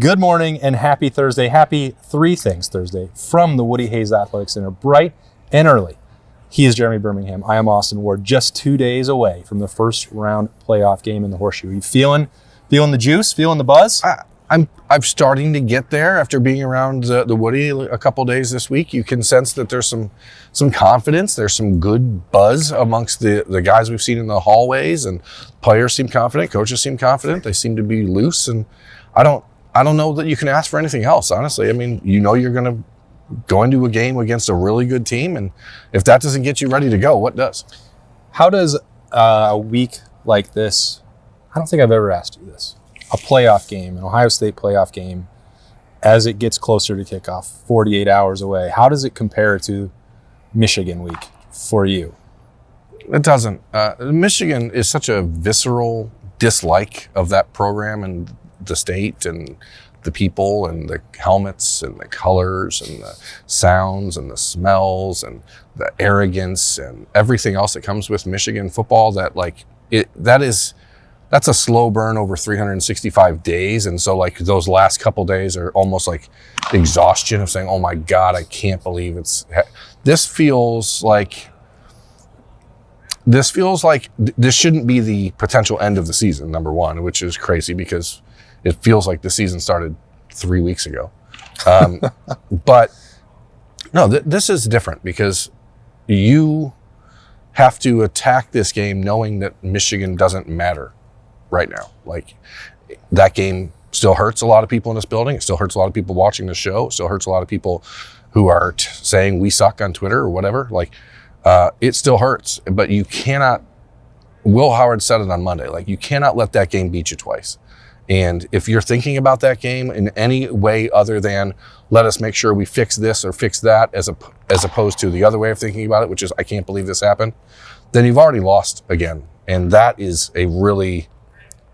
Good morning and happy Thursday. Happy Three Things Thursday from the Woody Hayes Athletic Center, bright and early. He is Jeremy Birmingham. I am Austin Ward, just 2 days away from the first round playoff game in the Horseshoe. Are you feeling the juice, feeling the buzz? I'm starting to get there after being around the Woody a couple days this week. You can sense that there's some confidence. There's some good buzz amongst the guys we've seen in the hallways, and players seem confident. Coaches seem confident. They seem to be loose, and I don't know that you can ask for anything else, honestly. I mean, you know you're going to go into a game against a really good team, and if that doesn't get you ready to go, what does? How does a week like this, I don't think I've ever asked you this, a playoff game, an Ohio State playoff game, as it gets closer to kickoff, 48 hours away, how does it compare to Michigan week for you? It doesn't. Michigan is such a visceral dislike of that program and the state and the people and the helmets and the colors and the sounds and the smells and the arrogance and everything else that comes with Michigan football, that's a slow burn over 365 days. And so like those last couple days are almost like exhaustion of saying, oh my God, I can't believe this feels like this shouldn't be the potential end of the season, number one, which is crazy because it feels like the season started 3 weeks ago. But no, this is different because you have to attack this game knowing that Michigan doesn't matter right now. Like, that game still hurts a lot of people in this building. It still hurts a lot of people watching the show. It still hurts a lot of people who are saying we suck on Twitter or whatever. Like, it still hurts, but you cannot, Will Howard said it on Monday, like, you cannot let that game beat you twice. And if you're thinking about that game in any way other than let us make sure we fix this or fix that, as opposed to the other way of thinking about it, which is I can't believe this happened, then you've already lost again. And that is a really,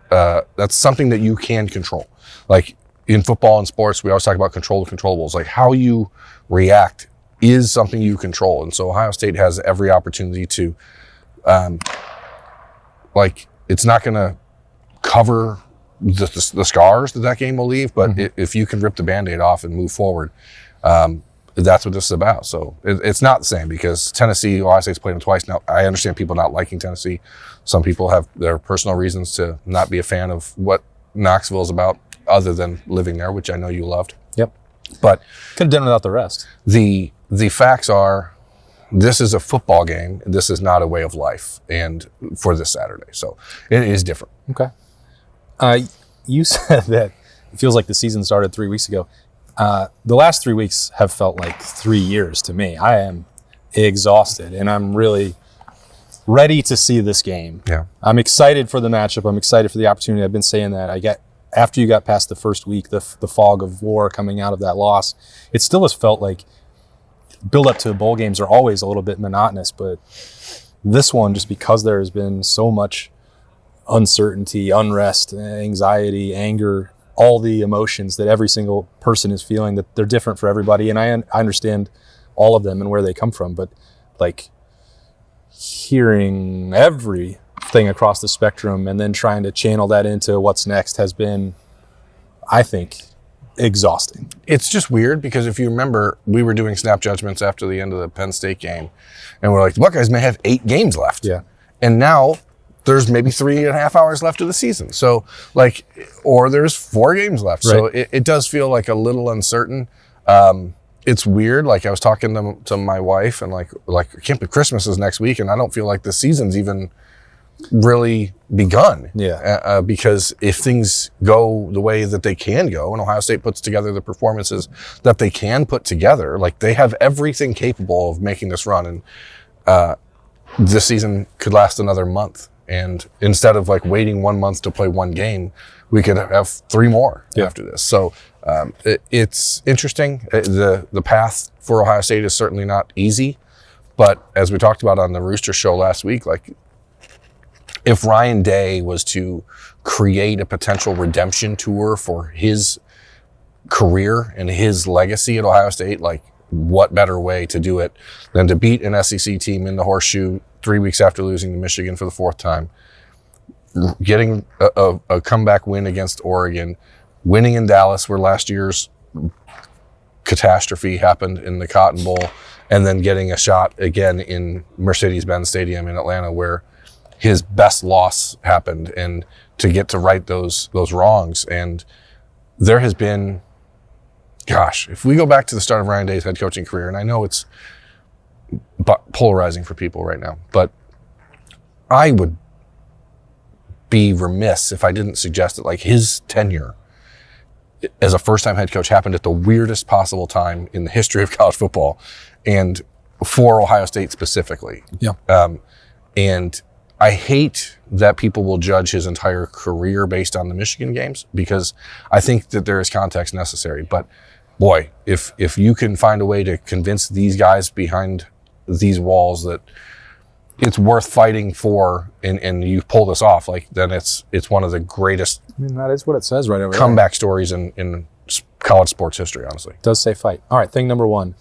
that's something that you can control. Like in football and sports, we always talk about control the controllables. Like how you react is something you control. And so Ohio State has every opportunity to, it's not going to cover the scars that game will leave, but if you can rip the Band-Aid off and move forward, that's what this is about. So it's not the same because Tennessee, Ohio State's played them twice. Now, I understand people not liking Tennessee. Some people have their personal reasons to not be a fan of what Knoxville is about other than living there, which I know you loved. Yep. But could have done without the rest. The facts are, this is a football game. This is not a way of life, and for this Saturday. So it is different. Okay. You said that it feels like the season started 3 weeks ago. The last 3 weeks have felt like 3 years to me. I am exhausted, and I'm really ready to see this game. Yeah. I'm excited for the matchup. I'm excited for the opportunity. I've been saying that. After you got past the first week, the fog of war coming out of that loss, it still has felt like build up to bowl games are always a little bit monotonous, but this one, just because there has been so much uncertainty, unrest, anxiety, anger, all the emotions that every single person is feeling, that they're different for everybody. And I understand all of them and where they come from, but like hearing everything across the spectrum and then trying to channel that into what's next has been, I think, exhausting. It's just weird because if you remember, we were doing snap judgments after the end of the Penn State game, and we're like, the Buckeyes may have 8 games left. Yeah. And now there's maybe 3.5 hours left of the season. So or there's 4 games left. Right. So it does feel like a little uncertain. It's weird. Like I was talking to my wife and like I can't believe Christmas is next week. And I don't feel like the season's even really begun. Yeah. Because if things go the way that they can go and Ohio State puts together the performances that they can put together, like they have everything capable of making this run. And this season could last another month. And instead of like waiting 1 month to play one game, we could have 3 more after this. So it's interesting. The path for Ohio State is certainly not easy. But as we talked about on the Rooster Show last week, like if Ryan Day was to create a potential redemption tour for his career and his legacy at Ohio State, like what better way to do it than to beat an SEC team in the Horseshoe 3 weeks after losing to Michigan for the 4th time, getting a comeback win against Oregon, winning in Dallas, where last year's catastrophe happened in the Cotton Bowl, and then getting a shot again in Mercedes-Benz Stadium in Atlanta, where his best loss happened, and to get to right those wrongs. And there has been, gosh, if we go back to the start of Ryan Day's head coaching career, and I know it's polarizing for people right now, but I would be remiss if I didn't suggest that, like, his tenure as a first-time head coach happened at the weirdest possible time in the history of college football, and for Ohio State specifically. Yeah. And I hate that people will judge his entire career based on the Michigan games, because I think that there is context necessary. But boy, if you can find a way to convince these guys behind these walls that it's worth fighting for, and you pull this off, like, then it's one of the greatest, I mean, that is what it says right over comeback stories in college sports history, honestly. It does say fight. All right, thing number one.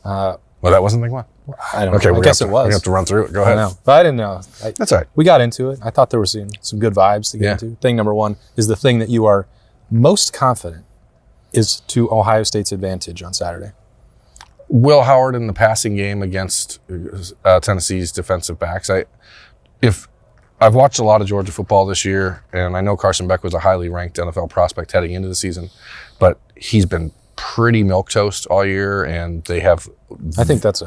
Well, that wasn't thing one? I don't Okay, know. I guess it was. We have to run through it. Go I ahead. know, but I didn't know. That's all right. We got into it. I thought there were some good vibes to get into. Thing number one is the thing that you are most confident is to Ohio State's advantage on Saturday. Will Howard in the passing game against Tennessee's defensive backs. I've watched a lot of Georgia football this year, and I know Carson Beck was a highly ranked NFL prospect heading into the season, but he's been pretty milquetoast all year, and they have. I think it's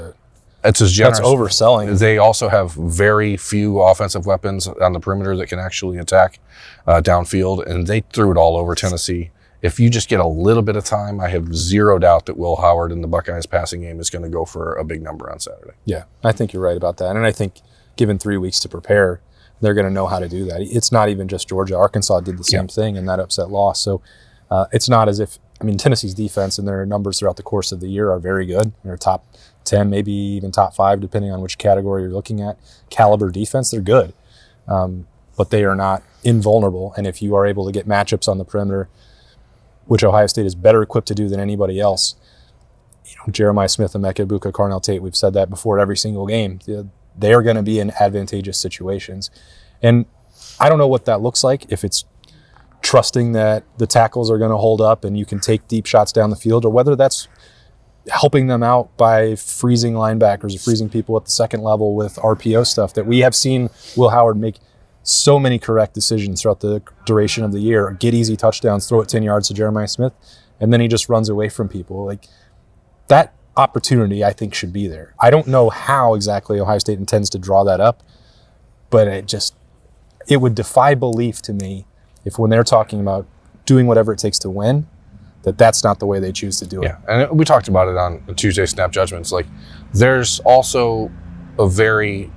as generous. That's overselling. They also have very few offensive weapons on the perimeter that can actually attack downfield, and they threw it all over Tennessee. If you just get a little bit of time, I have zero doubt that Will Howard in the Buckeyes passing game is going to go for a big number on Saturday. Yeah, I think you're right about that. And I think given 3 weeks to prepare, they're going to know how to do that. It's not even just Georgia. Arkansas did the same thing in that upset loss. So it's not as if, I mean, Tennessee's defense and their numbers throughout the course of the year are very good. They're top 10, maybe even top 5, depending on which category you're looking at. Caliber defense, they're good. But they are not invulnerable. And if you are able to get matchups on the perimeter, which Ohio State is better equipped to do than anybody else. You know, Jeremiah Smith, Emeka Egbuka, Carnell Tate, we've said that before every single game. They are going to be in advantageous situations. And I don't know what that looks like, if it's trusting that the tackles are going to hold up and you can take deep shots down the field, or whether that's helping them out by freezing linebackers or freezing people at the second level with RPO stuff that we have seen Will Howard make so many correct decisions throughout the duration of the year. Get easy touchdowns, throw it 10 yards to Jeremiah Smith, and then he just runs away from people. Like, that opportunity, I think, should be there. I don't know how exactly Ohio State intends to draw that up, but it would defy belief to me if, when they're talking about doing whatever it takes to win, that's not the way they choose to do it. Yeah, and we talked about it on Tuesday Snap Judgments. Like, there's also a very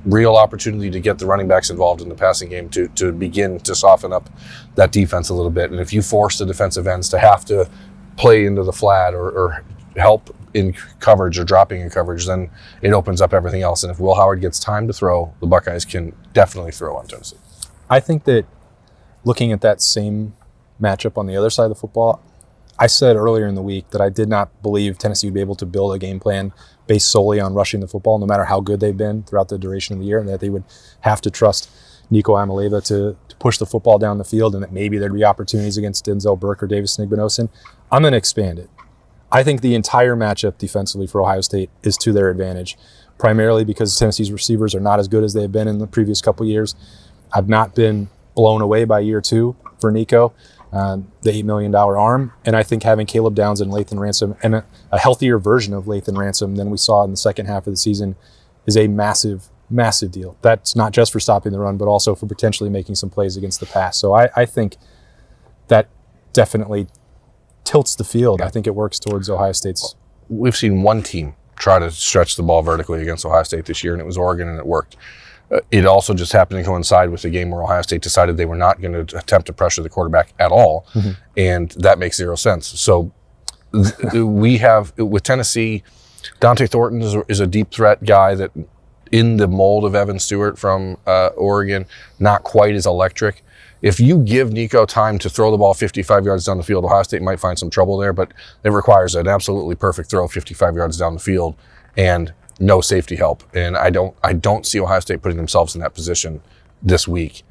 real opportunity to get the running backs involved in the passing game to begin to soften up that defense a little bit. And if you force the defensive ends to have to play into the flat or help in coverage or dropping in coverage, then it opens up everything else. And if Will Howard gets time to throw, the Buckeyes can definitely throw on Tennessee. I think that looking at that same matchup on the other side of the football, I said earlier in the week that I did not believe Tennessee would be able to build a game plan based solely on rushing the football, no matter how good they've been throughout the duration of the year, and that they would have to trust Nico Amaleva to push the football down the field, and that maybe there'd be opportunities against Denzel Burke or Davis Snigbenosin. I'm going to expand it. I think the entire matchup defensively for Ohio State is to their advantage, primarily because Tennessee's receivers are not as good as they've been in the previous couple years. I've not been blown away by year 2 for Nico. The $8 million arm, and I think having Caleb Downs and Lathan Ransom, and a healthier version of Lathan Ransom than we saw in the second half of the season, is a massive, massive deal. That's not just for stopping the run, but also for potentially making some plays against the pass. So I think that definitely tilts the field. I think it works towards Ohio State's. We've seen one team try to stretch the ball vertically against Ohio State this year, and it was Oregon, and it worked. It also just happened to coincide with the game where Ohio State decided they were not going to attempt to pressure the quarterback at all, and that makes zero sense. So we have, with Tennessee, Dante Thornton is a deep threat guy that, in the mold of Evan Stewart from Oregon, not quite as electric. If you give Nico time to throw the ball 55 yards down the field, Ohio State might find some trouble there, but it requires an absolutely perfect throw 55 yards down the field and no safety help. And I don't see Ohio State putting themselves in that position this week.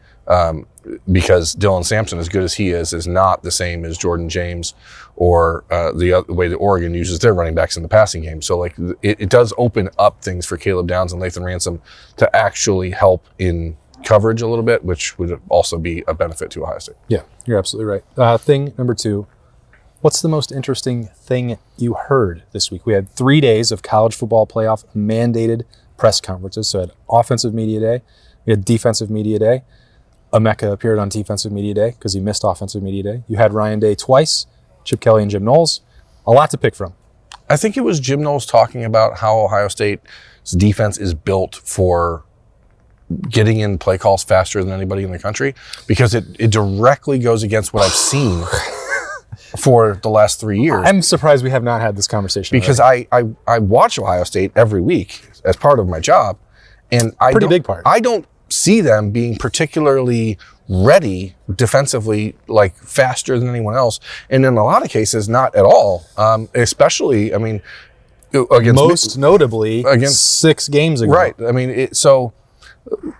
because Dylan Sampson, as good as he is not the same as Jordan James or the way that Oregon uses their running backs in the passing game. So like it does open up things for Caleb Downs and Lathan Ransom to actually help in coverage a little bit, which would also be a benefit to Ohio State. Yeah, you're absolutely right. Thing number 2, what's the most interesting thing you heard this week? We had 3 days of college football playoff mandated press conferences. So we had offensive media day, we had defensive media day. Emeka appeared on defensive media day because he missed offensive media day. You had Ryan Day twice, Chip Kelly and Jim Knowles. A lot to pick from. I think it was Jim Knowles talking about how Ohio State's defense is built for getting in play calls faster than anybody in the country, because it directly goes against what I've seen for the last 3 years. I'm surprised we have not had this conversation because I watch Ohio State every week as part of my job, and big part. I don't see them being particularly ready defensively, like faster than anyone else, and in a lot of cases not at all. Especially, I mean, against most notably against 6 games ago. Right. I mean, so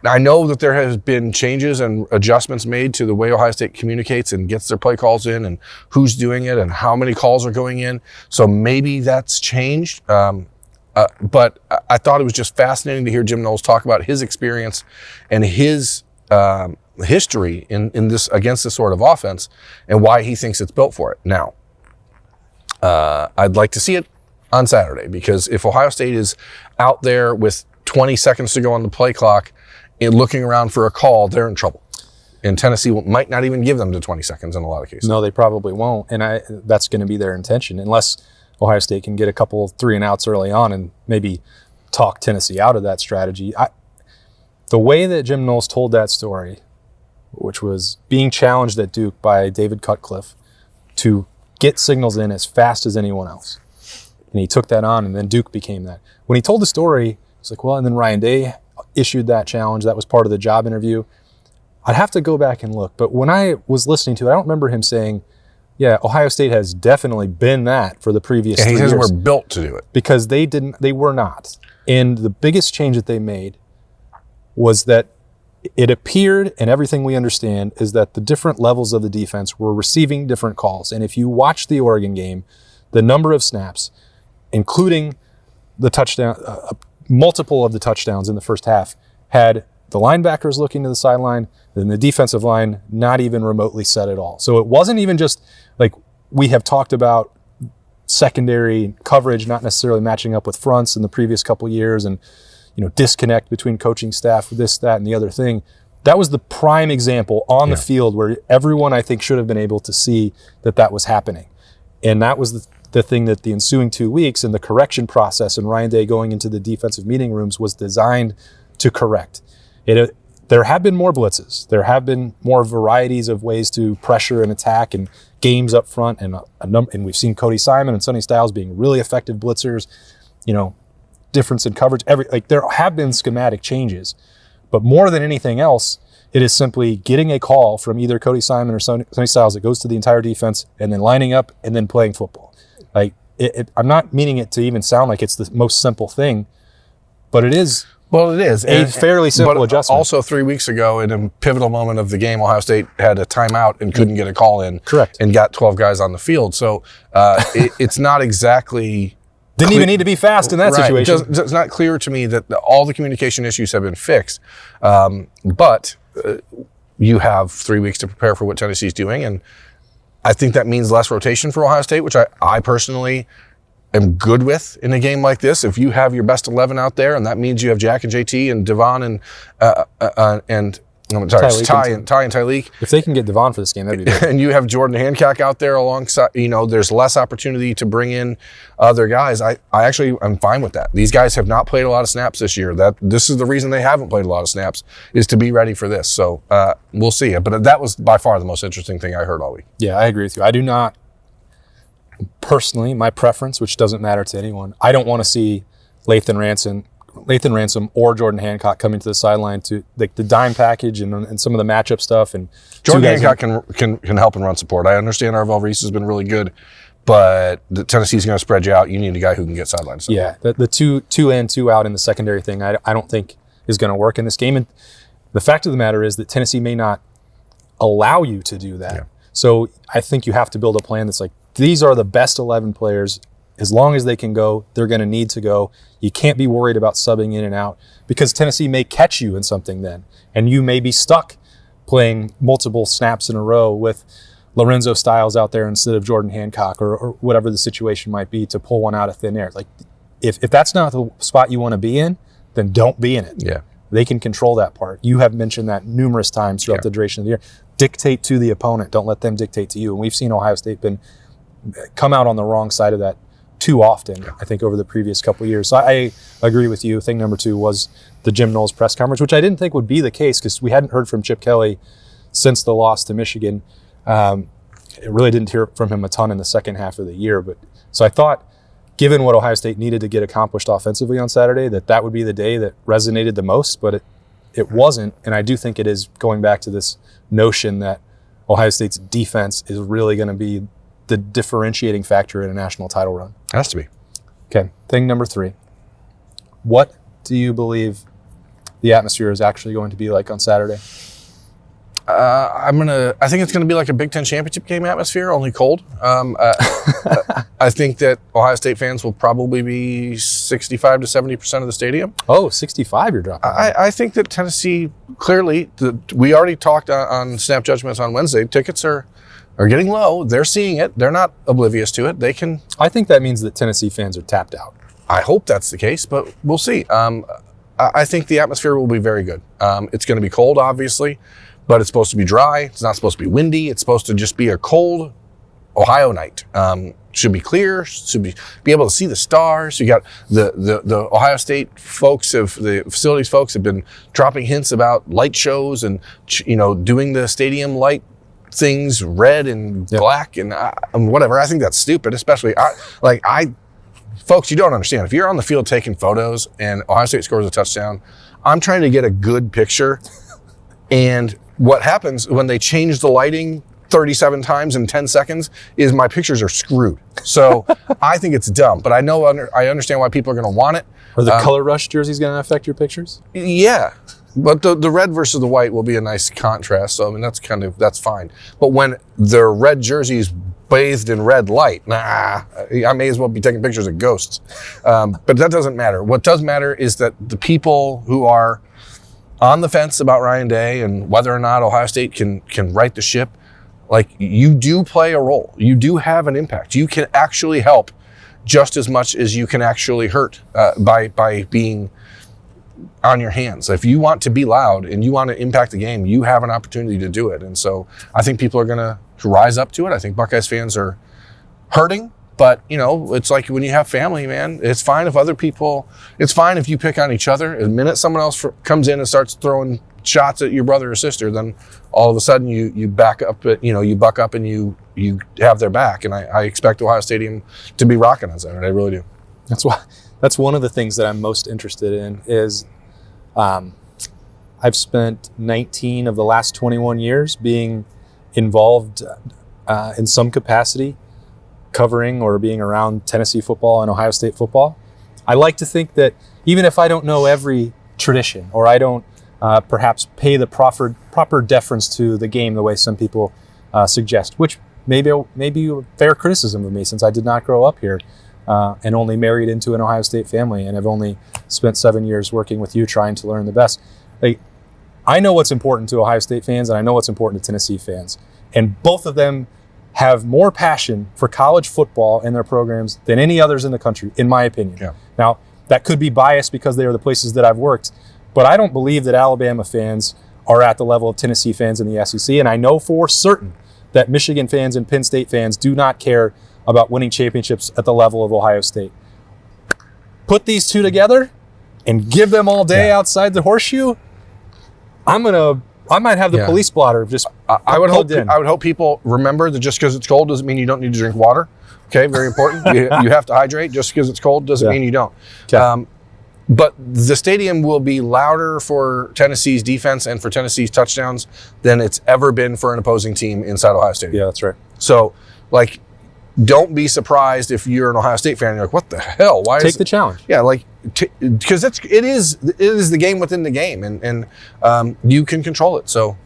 I know that there has been changes and adjustments made to the way Ohio State communicates and gets their play calls in, and who's doing it and how many calls are going in. So maybe that's changed. But I thought it was just fascinating to hear Jim Knowles talk about his experience and his history in this against this sort of offense and why he thinks it's built for it. Now, I'd like to see it on Saturday, because if Ohio State is out there with 20 seconds to go on the play clock and looking around for a call, they're in trouble. And Tennessee might not even give them the 20 seconds in a lot of cases. No, they probably won't. And that's going to be their intention, unless Ohio State can get a couple 3-and-outs early on and maybe talk Tennessee out of that strategy. The way that Jim Knowles told that story, which was being challenged at Duke by David Cutcliffe to get signals in as fast as anyone else. And he took that on, and then Duke became that. When he told the story, it's like, well, and then Ryan Day issued that challenge. That was part of the job interview. I'd have to go back and look. But when I was listening to it, I don't remember him saying, yeah, Ohio State has definitely been that for the previous 3 years. He says we're built to do it. Because they were not. And the biggest change that they made was that it appeared, and everything we understand, is that the different levels of the defense were receiving different calls. And if you watch the Oregon game, the number of snaps, including the touchdown, multiple of the touchdowns in the first half, had the linebackers looking to the sideline, then the defensive line not even remotely set at all. So it wasn't even just like we have talked about secondary coverage not necessarily matching up with fronts in the previous couple years, and disconnect between coaching staff, this, that, and the other thing. That was the prime example on the field where everyone, I think, should have been able to see that was happening. And that was the thing that the ensuing 2 weeks and the correction process and Ryan Day going into the defensive meeting rooms was designed to correct. There have been more blitzes. There have been more varieties of ways to pressure and attack and games up front. And we've seen Cody Simon and Sonny Styles being really effective blitzers, difference in coverage. There have been schematic changes. But more than anything else, it is simply getting a call from either Cody Simon or Sonny Styles that goes to the entire defense and then lining up and then playing football. I'm not meaning it to even sound like it's the most simple thing, but it is. Well, it is a fairly simple adjustment. Also, 3 weeks ago, in a pivotal moment of the game, Ohio State had a timeout and couldn't get a call in. Correct. And got 12 guys on the field. So it's not exactly... Didn't even need to be fast in that situation. It's not clear to me that all the communication issues have been fixed. But you have 3 weeks to prepare for what Tennessee's doing. And I think that means less rotation for Ohio State, which I personally am good with in a game like this. If you have your best 11 out there, and that means you have Jack and JT and Devon and Ty and Tyleek. If they can get Devon for this game, that'd be good. And you have Jordan Hancock out there alongside, there's less opportunity to bring in other guys. I'm fine with that. These guys have not played a lot of snaps this year. This is the reason they haven't played a lot of snaps, is to be ready for this. So we'll see. But that was by far the most interesting thing I heard all week. Yeah, I agree with you. I do not, personally, my preference, which doesn't matter to anyone, I don't want to see Lathan Ransom or Jordan Hancock coming to the sideline to the dime package and some of the matchup stuff. And Jordan Hancock can help and run support. I understand Arvell Reese has been really good, but the Tennessee's going to spread you out. You need a guy who can get sideline stuff. Yeah, the two in, two out in the secondary thing, I don't think is going to work in this game. And The fact of the matter is that Tennessee may not allow you to do that. Yeah. So I think you have to build a plan that's like, these are the best 11 players. As long as they can go, they're going to need to go. You can't be worried about subbing in and out because Tennessee may catch you in something then. And you may be stuck playing multiple snaps in a row with Lorenzo Styles out there instead of Jordan Hancock or whatever the situation might be to pull one out of thin air. Like if that's not the spot you want to be in, then don't be in it. Yeah. They can control that part. You have mentioned that numerous times throughout the duration of the year. Dictate to the opponent. Don't let them dictate to you. And we've seen Ohio State come out on the wrong side of that too often, I think, over the previous couple of years. So I agree with you. Thing number 2 was the Jim Knowles press conference, which I didn't think would be the case because we hadn't heard from Chip Kelly since the loss to Michigan. It really didn't hear from him a ton in the second half of the year. So I thought, given what Ohio State needed to get accomplished offensively on Saturday, that would be the day that resonated the most, but it wasn't. And I do think it is going back to this notion that Ohio State's defense is really going to be the differentiating factor in a national title run. Has to be. Okay, thing number 3. What do you believe the atmosphere is actually going to be like on Saturday? I think it's gonna be like a Big Ten championship game atmosphere, only cold. I think that Ohio State fans will probably be 65 to 70% of the stadium. Oh, 65 you're dropping. I think that Tennessee, clearly, we already talked on Snap Judgments on Wednesday. Tickets are getting low. They're seeing it. They're not oblivious to it. They can. I think that means that Tennessee fans are tapped out. I hope that's the case, but we'll see. I think the atmosphere will be very good. It's going to be cold, obviously, but it's supposed to be dry. It's not supposed to be windy. It's supposed to just be a cold Ohio night. Should be clear. Should be able to see the stars. You got the Ohio State folks, the facilities folks have been dropping hints about light shows and doing the stadium light things red and black and whatever. I think that's stupid, especially folks, you don't understand. If you're on the field taking photos and Ohio State scores a touchdown, I'm trying to get a good picture. And what happens when they change the lighting 37 times in 10 seconds is my pictures are screwed. So I think it's dumb, but I understand why people are going to want it. Are the color rush jerseys going to affect your pictures? Yeah. But the red versus the white will be a nice contrast. So, I mean, that's fine. But when the red jersey is bathed in red light, I may as well be taking pictures of ghosts. But that doesn't matter. What does matter is that the people who are on the fence about Ryan Day and whether or not Ohio State can right the ship, like, you do play a role. You do have an impact. You can actually help just as much as you can actually hurt by being on your hands. If you want to be loud and you want to impact the game, you have an opportunity to do it. And so I think people are going to rise up to it. I think Buckeyes fans are hurting, but it's like when you have family, man, it's fine if you pick on each other. The minute someone else comes in and starts throwing shots at your brother or sister, then all of a sudden you back up, you buck up and you have their back. And I expect Ohio Stadium to be rocking on Saturday. I really do. That's one of the things that I'm most interested in is I've spent 19 of the last 21 years being involved in some capacity covering or being around Tennessee football and Ohio State football. I like to think that even if I don't know every tradition or I don't perhaps pay the proper deference to the game the way some people suggest, which may be a fair criticism of me since I did not grow up here and only married into an Ohio State family and have only spent 7 years working with you trying to learn the best. I know what's important to Ohio State fans and I know what's important to Tennessee fans. And both of them have more passion for college football and their programs than any others in the country, in my opinion. Yeah. Now, that could be biased because they are the places that I've worked, but I don't believe that Alabama fans are at the level of Tennessee fans in the SEC, and I know for certain that Michigan fans and Penn State fans do not care about winning championships at the level of Ohio State. Put these two together and give them all day outside the horseshoe, I might have the police blotter just I would hope people remember that just because it's cold doesn't mean you don't need to drink water. Okay, very important. you have to hydrate. Just because it's cold doesn't mean you don't. Okay. But the stadium will be louder for Tennessee's defense and for Tennessee's touchdowns than it's ever been for an opposing team inside Ohio Stadium. Yeah, that's right. So, don't be surprised if you're an Ohio State fan and you're like, what the hell? Why Take the challenge. Yeah, like, because it is the game within the game, and you can control it. So,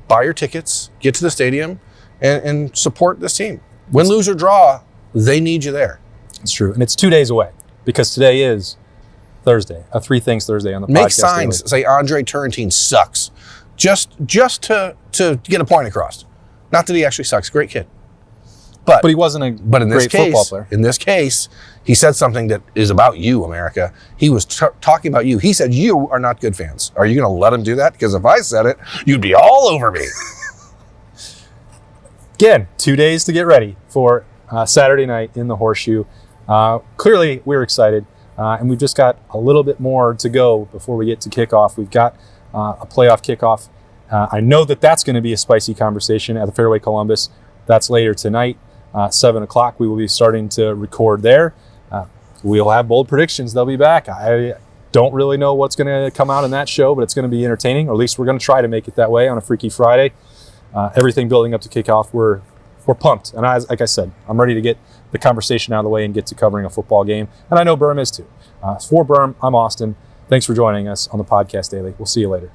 buy your tickets, get to the stadium, and support this team. Win, lose, or draw, they need you there. It's true. And it's 2 days away because today is Thursday, a Three Things Thursday on the podcast. Make signs, say Andre Turrentine sucks, just to get a point across. Not that he actually sucks, great kid. But he wasn't a great football player. In this case, he said something that is about you, America. He was talking about you. He said you are not good fans. Are you going to let him do that? Because if I said it, you'd be all over me. Again, 2 days to get ready for Saturday night in the Horseshoe. Clearly, we're excited, and we've just got a little bit more to go before we get to kickoff. We've got a playoff kickoff. I know that's going to be a spicy conversation at the Fairway Columbus. That's later tonight. 7 o'clock, we will be starting to record there. We'll have bold predictions. They'll be back. I don't really know what's going to come out in that show, but it's going to be entertaining, or at least we're going to try to make it that way on a Freaky Friday. Everything building up to kickoff, we're pumped. And like I said, I'm ready to get the conversation out of the way and get to covering a football game. And I know Berm is too. For Berm, I'm Austin. Thanks for joining us on the Podcast Daily. We'll see you later.